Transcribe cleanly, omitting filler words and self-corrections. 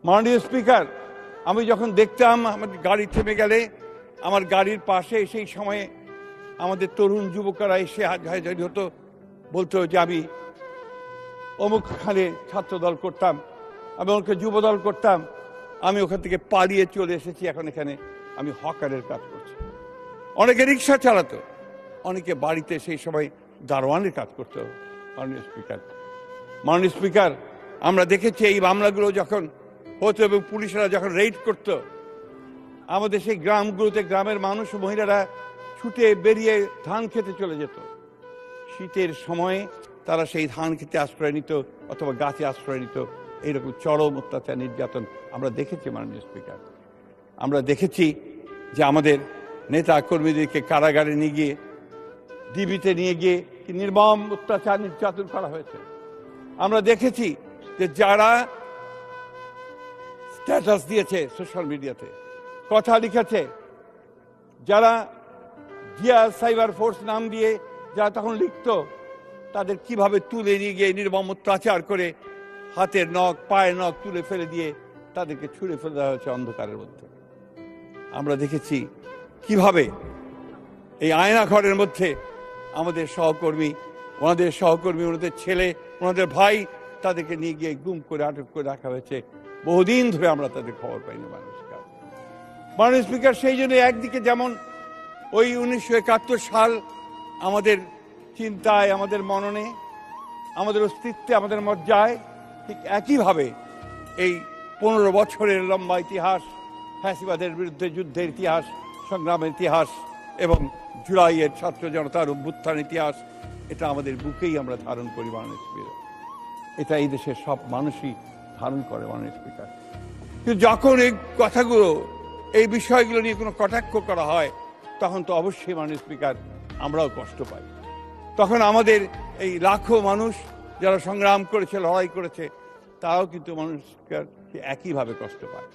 মাননীয় স্পিকার, আমি যখন দেখতাম আমার গাড়ি থেমে গেলে আমার গাড়ির পাশে সেই সময়ে আমাদের তরুণ যুবকরা এসে হাজারি হতো, বলতো যে আমি অমুকখানে ছাত্রদল করতাম, আমি ওকে যুবদল করতাম, আমি ওখান থেকে পালিয়ে চলে এসেছি, এখন এখানে আমি হকারের কাজ করছি। অনেকে রিক্সা চালাতো, অনেকে বাড়িতে সেই সময় দারোয়ানের কাজ করতো। মাননীয় স্পিকার, আমরা দেখেছি এই মামলাগুলো যখন হতো এবং পুলিশরা যখন রেইড করত, আমাদের সেই গ্রামগুলোতে গ্রামের মানুষ ও মহিলারা ছুটে বেরিয়ে ধান খেতে চলে যেত। শীতের সময়ে তারা সেই ধান খেতে আশ্রয় নিত অথবা গাছে আশ্রয় নিত। এইরকম চরম অত্যাচার নির্যাতন আমরা দেখেছি। মাননীয় স্পিকার, আমরা দেখেছি যে আমাদের নেতা কর্মীদেরকে কারাগারে নিয়ে গিয়ে, ডিবিতে নিয়ে গিয়ে নির্মম অত্যাচার নির্যাতন করা হয়েছে। আমরা দেখেছি যে যারা স্ট্যাটাস দিয়েছে সোশ্যাল মিডিয়াতে, কথা লিখেছে, যারা জিয়া সাইবার ফোর্স নাম দিয়ে যারা তখন লিখত, তাদের কিভাবে তুলে নিয়ে গিয়ে নির্মম অত্যাচার করে হাতের নখ পায়ের নখ তুলে ফেলে দিয়ে তাদেরকে ছুঁড়ে ফেলে দেওয়া হয়েছে অন্ধকারের মধ্যে। আমরা দেখেছি কিভাবে এই আয়না ঘরের মধ্যে আমাদের সহকর্মী, ওনাদের ছেলে, ওনাদের ভাই, তাদেরকে নিয়ে গিয়ে গুম করে আটক করে রাখা হয়েছে। বহুদিন ধরে আমরা তাদের খবর পাইনি। মাননীয় স্পিকার, সেই জন্য একদিকে যেমন ওই 1971 সাল আমাদের চিন্তায়, আমাদের মননে, আমাদের অস্তিত্বে, আমাদের মজ্জায়, ঠিক একইভাবে এই 15 বছরের লম্বা ইতিহাস, ফ্যাসিবাদের বিরুদ্ধে যুদ্ধের ইতিহাস, সংগ্রামের ইতিহাস এবং জুলাইয়ের ছাত্র জনতার অভ্যুত্থান ইতিহাস, এটা আমাদের বুকেই আমরা ধারণ করি। মাননীয় স্পিকার, এটা এই দেশের সব মানুষই ধারণ করে। মাননীয় স্পিকার, কিন্তু যখন এই কথাগুলো, এই বিষয়গুলো নিয়ে কোনো কটাক্ষ করা হয়, তখন তো অবশ্যই মাননীয় স্পিকার আমরাও কষ্ট পাই। তখন আমাদের এই লাখো মানুষ যারা সংগ্রাম করেছে, লড়াই করেছে, তারাও কিন্তু মাননীয় স্পিকার একইভাবে কষ্ট পায়।